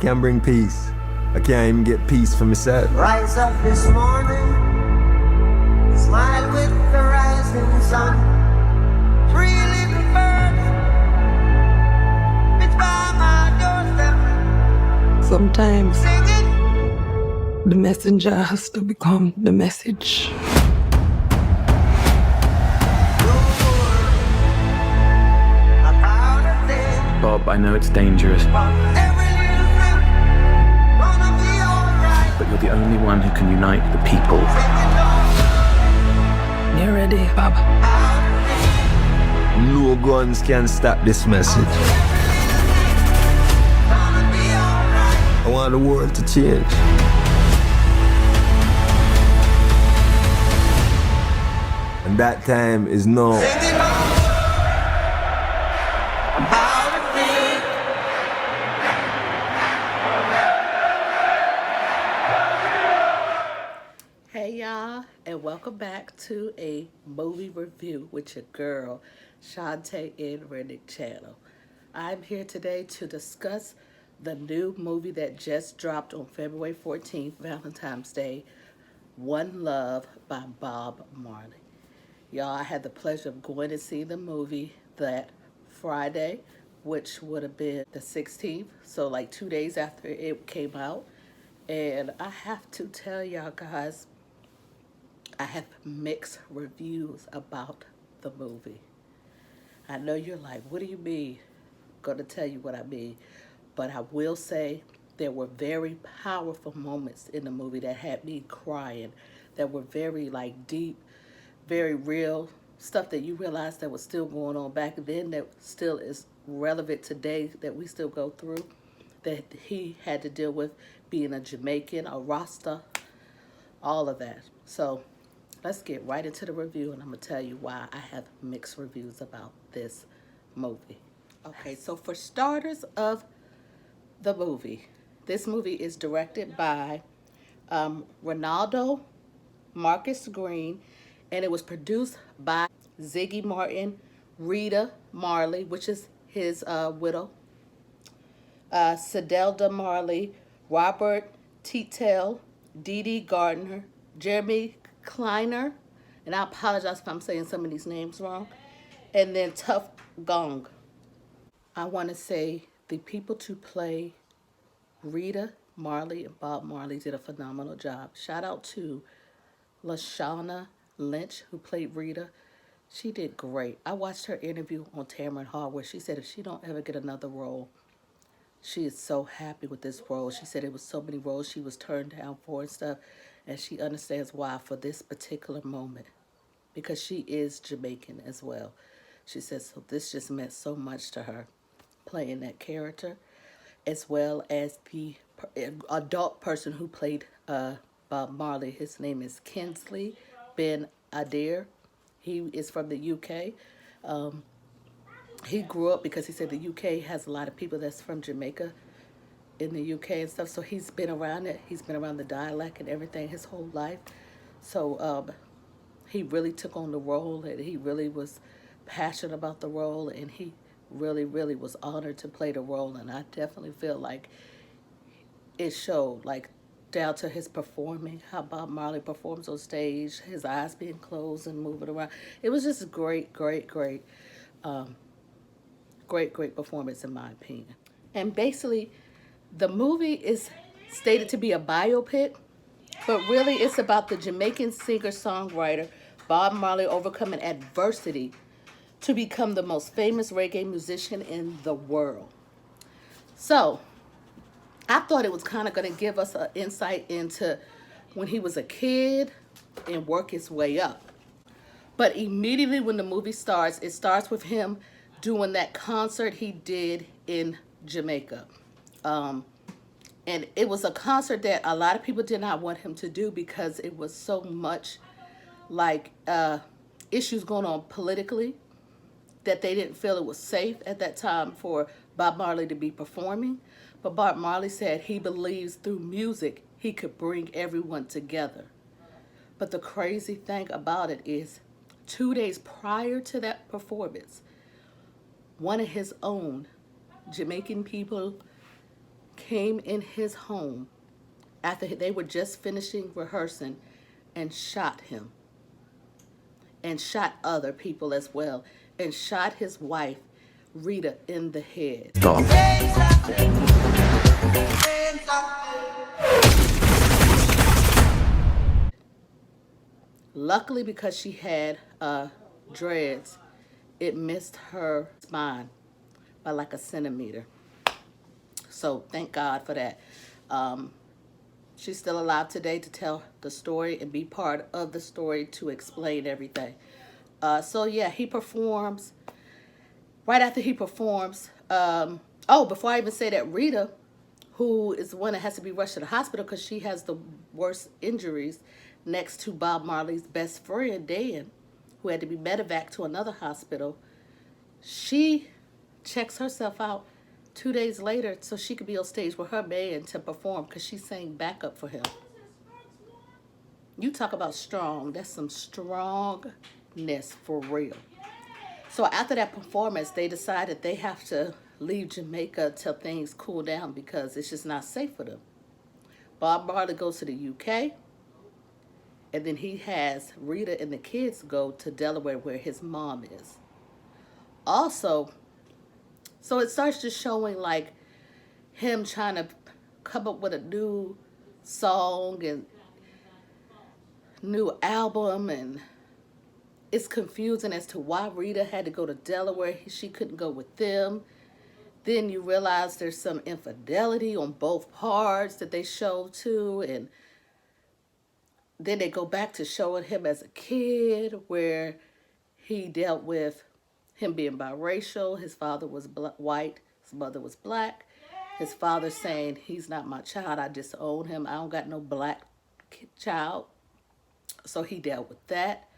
can bring peace. I can't even get peace for myself. Rise up this morning, smile with the rising sun. Three little birds, it's by my doorstep. Sometimes Singing, the messenger has to become the message. about a thing. Bob, I know it's dangerous, Every little thing, gonna be alright. but you're the only one who can unite the people. You ready, Bob? No guns can stop this message. I want the world to change. And that time is now. Hey y'all, and welcome back to a movie review with your girl, Shantae in Reddick channel. I'm here today to discuss the new movie that just dropped on February 14th, Valentine's Day, One Love by Bob Marley. Y'all, I had the pleasure of going to see the movie that Friday, which would have been the 16th, so like 2 days after it came out. And I have to tell y'all guys, I have mixed reviews about the movie. I know you're like, what do you mean? I'm gonna tell you what I mean. But I will say there were very powerful moments in the movie that had me crying, that were very like deep, very real, stuff that you realize that was still going on back then that still is relevant today, that we still go through, that he had to deal with being a Jamaican, a Rasta, all of that. So let's get right into the review, and I'm gonna tell you why I have mixed reviews about this movie. Okay, so for starters of the movie, this movie is directed by Ronaldo Marcus Green, and it was produced by Ziggy Martin, Rita Marley, which is his widow, Sedelda Marley, Robert Teitel, Dee Dee Gardner, Jeremy Kleiner, and I apologize if I'm saying some of these names wrong, and then Tough Gong. I want to say the people to play Rita Marley and Bob Marley did a phenomenal job. Shout out to Lashana Lynch, who played Rita. She did great. I watched her interview on Tamron Hall where she said if she don't ever get another role, she is so happy with this role. She said it was so many roles she was turned down for and stuff, and she understands why for this particular moment, because she is Jamaican as well. She says so this just meant so much to her, playing that character, as well as the adult person who played Bob Marley. His name is Kinsley Ben Adair. He is from the UK. He grew up because he said the UK has a lot of people that's from Jamaica in the UK and stuff. So he's been around it. He's been around the dialect and everything his whole life. So he really took on the role, and he really was passionate about the role, and he really, really was honored to play the role. And I definitely feel like it showed, like down to his performing, how Bob Marley performs on stage, his eyes being closed and moving around. It was just great, great, great. Great performance in my opinion. And basically, the movie is stated to be a biopic, but really it's about the Jamaican singer-songwriter Bob Marley overcoming adversity to become the most famous reggae musician in the world. So, I thought it was kind of going to give us an insight into when he was a kid and work his way up. But immediately when the movie starts, it starts with him doing that concert he did in Jamaica. And it was a concert that a lot of people did not want him to do because it was so much like issues going on politically that they didn't feel it was safe at that time for Bob Marley to be performing. But Bob Marley said he believes through music he could bring everyone together. But the crazy thing about it is 2 days prior to that performance, one of his own Jamaican people came in his home after they were just finishing rehearsing and shot him and shot other people as well and shot his wife, Rita, in the head. Stop. Luckily, because she had dreads, it missed her spine by like a centimeter. So thank God for that. She's still alive today to tell the story and be part of the story to explain everything. So yeah, he performs. Right after he performs, before I even say that, Rita, who is the one that has to be rushed to the hospital because she has the worst injuries, next to Bob Marley's best friend, Dan, who had to be medevaced to another hospital, she checks herself out 2 days later so she could be on stage with her band to perform because she sang backup for him. You talk about strong. That's some strongness for real. So after that performance, they decided they have to leave Jamaica till things cool down because it's just not safe for them. Bob Marley goes to the UK, and then he has Rita and the kids go to Delaware where his mom is. Also, so it starts just showing like him trying to come up with a new song and new album, and it's confusing as to why Rita had to go to Delaware. She couldn't go with them. Then you realize there's some infidelity on both parts that they show too, and then they go back to showing him as a kid where he dealt with him being biracial. His father was white, his mother was black. His father saying, he's not my child, I disown him, I don't got no black child. So he dealt with that.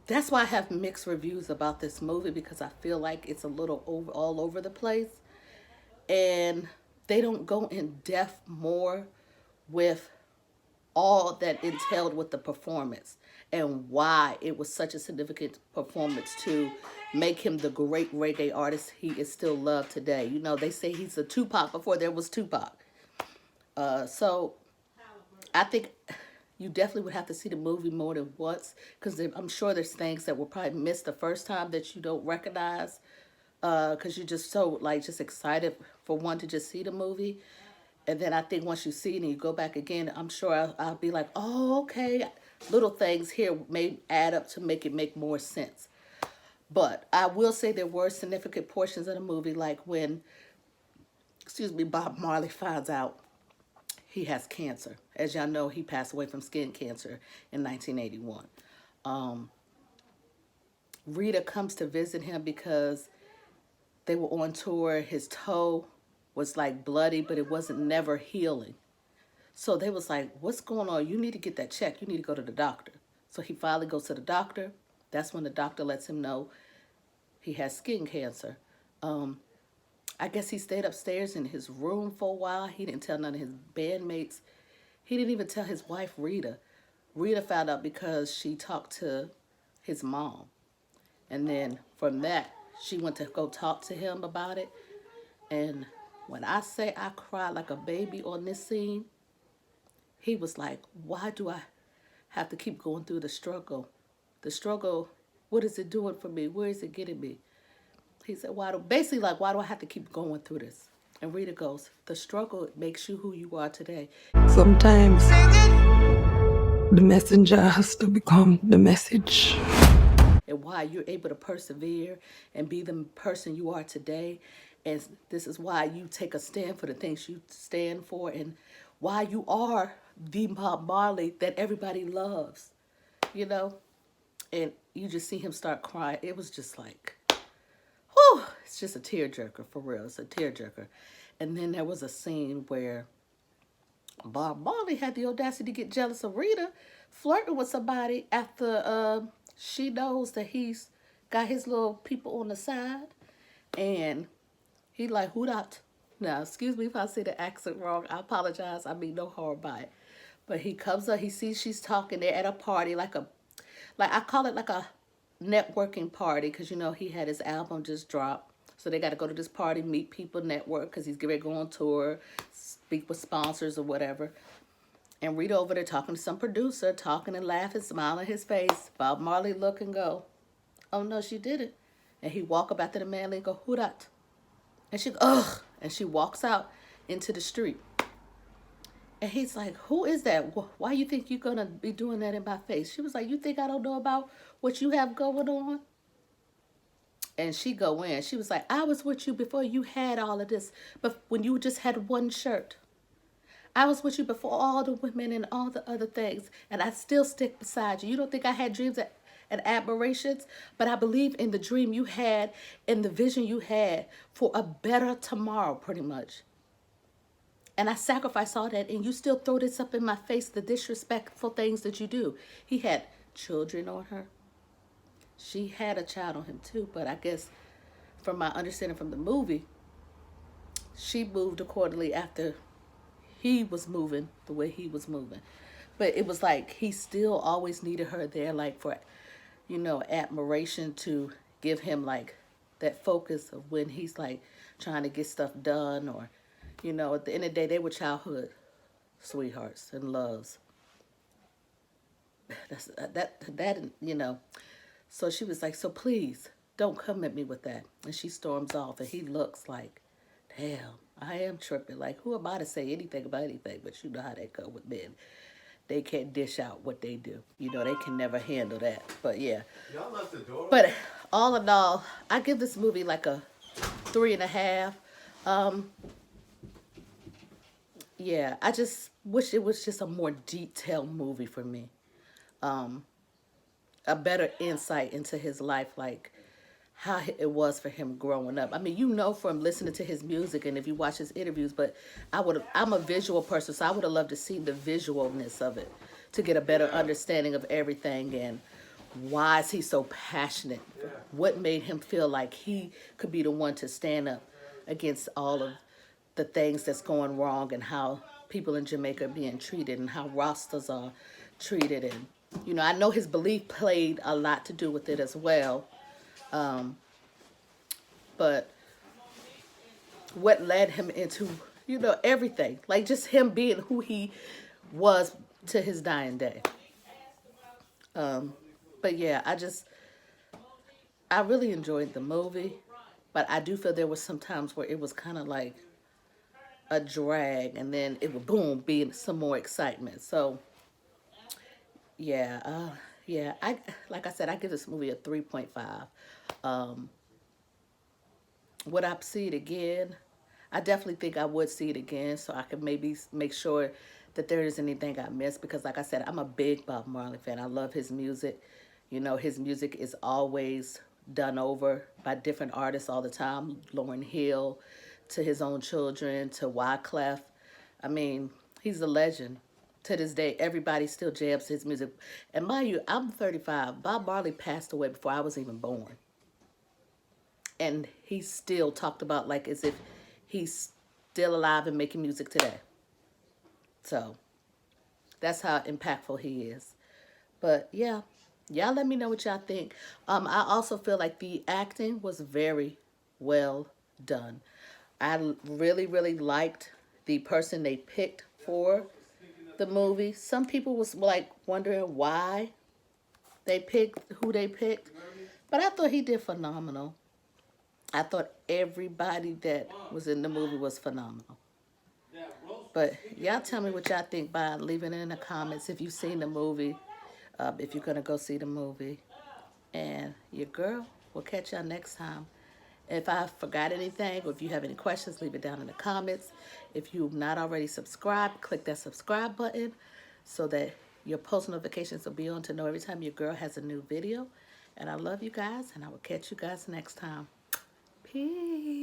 That's why I have mixed reviews about this movie, because I feel like it's a little all over the place. And they don't go in depth more with all that entailed with the performance and why it was such a significant performance to make him the great reggae artist he is still loved today. You know, they say he's a Tupac before there was Tupac. So I think you definitely would have to see the movie more than once, because I'm sure there's things that were probably missed the first time that you don't recognize, because you're just so like just excited for one to just see the movie. And then I think once you see it and you go back again, I'm sure I'll be like, oh, okay. Little things here may add up to make it make more sense. But I will say there were significant portions of the movie, like when, Bob Marley finds out he has cancer. As y'all know, he passed away from skin cancer in 1981. Rita comes to visit him because they were on tour. His toe was like bloody, but it wasn't never healing. So they was like, what's going on? You need to get that checked. You need to go to the doctor. So he finally goes to the doctor. That's when the doctor lets him know he has skin cancer. I guess he stayed upstairs in his room for a while. He didn't tell none of his bandmates. He didn't even tell his wife, Rita. Rita found out because she talked to his mom. And then from that, she went to go talk to him about it. And when I say I cried like a baby on this scene, he was like, why do I have to keep going through the struggle? The struggle, what is it doing for me? Where is it getting me? He said, why do I have to keep going through this? And Rita goes, the struggle makes you who you are today. Sometimes the messenger has to become the message. And why you're able to persevere and be the person you are today. And this is why you take a stand for the things you stand for, and why you are the Bob Marley that everybody loves, you know? And you just see him start crying. It was just like, whew, it's just a tearjerker, for real. It's a tearjerker. And then there was a scene where Bob Marley had the audacity to get jealous of Rita flirting with somebody after she knows that he's got his little people on the side. And he like, who that? Now, excuse me if I say the accent wrong. I apologize. I mean no harm by it. But he comes up, he sees she's talking. They're at a party, like I call it like a networking party, because, you know, he had his album just dropped. So they got to go to this party, meet people, network, because he's going to go on tour, speak with sponsors or whatever. And Rita over there talking to some producer, talking and laughing, smiling his face. Bob Marley look and go, oh no, she didn't. And he walk up after the man and go, who that? And she go, ugh. And she walks out into the street. And he's like, who is that? Why you think you're going to be doing that in my face? She was like, you think I don't know about what you have going on? And she go in. She was like, I was with you before you had all of this. But when you just had one shirt. I was with you before all the women and all the other things. And I still stick beside you. You don't think I had dreams and admirations? But I believe in the dream you had and the vision you had for a better tomorrow, pretty much. And I sacrifice all that, and you still throw this up in my face, the disrespectful things that you do. He had children on her. She had a child on him too, but I guess from my understanding from the movie, she moved accordingly after he was moving the way he was moving. But it was like he still always needed her there, like for, you know, admiration, to give him like that focus of when he's like trying to get stuff done, or, you know, at the end of the day, they were childhood sweethearts and loves. That you know. So she was like, so please don't come at me with that. And she storms off, and he looks like, damn, I am tripping. Like, who am I to say anything about anything? But you know how they go with men. They can't dish out what they do. You know, they can never handle that. But yeah. Y'all left the door. But all in all, I give this movie like a 3.5. Yeah, I just wish it was just a more detailed movie for me. A better insight into his life, like how it was for him growing up. I mean, you know, from listening to his music and if you watch his interviews, but I'm a visual person, so I would have loved to see the visualness of it to get a better understanding of everything, and why is he so passionate? What made him feel like he could be the one to stand up against all of the things that's going wrong, and how people in Jamaica are being treated, and how Rastas are treated. And, you know, I know his belief played a lot to do with it as well. But what led him into, you know, everything, like just him being who he was to his dying day. But yeah, I really enjoyed the movie, but I do feel there was some times where it was kind of like a drag, and then it would boom be some more excitement. So yeah, like I said, I give this movie a 3.5. Would I see it again? I definitely think I would see it again, so I could maybe make sure that there isn't anything I missed, because like I said, I'm a big Bob Marley fan. I love his music. You know, his music is always done over by different artists all the time. Lauryn Hill, to his own children, to Wyclef. I mean, he's a legend. To this day, everybody still jams his music. And mind you, I'm 35. Bob Marley passed away before I was even born. And he still talked about like as if he's still alive and making music today. So that's how impactful he is. But yeah, y'all let me know what y'all think. I also feel like the acting was very well done. I really, really liked the person they picked for the movie. Some people was like wondering why they picked who they picked, but I thought he did phenomenal. I thought everybody that was in the movie was phenomenal. But y'all tell me what y'all think by leaving it in the comments if you've seen the movie, if you're going to go see the movie. And your girl will catch y'all next time. If I forgot anything, or if you have any questions, leave it down in the comments. If you've not already subscribed, click that subscribe button so that your post notifications will be on to know every time your girl has a new video. And I love you guys, and I will catch you guys next time. Peace.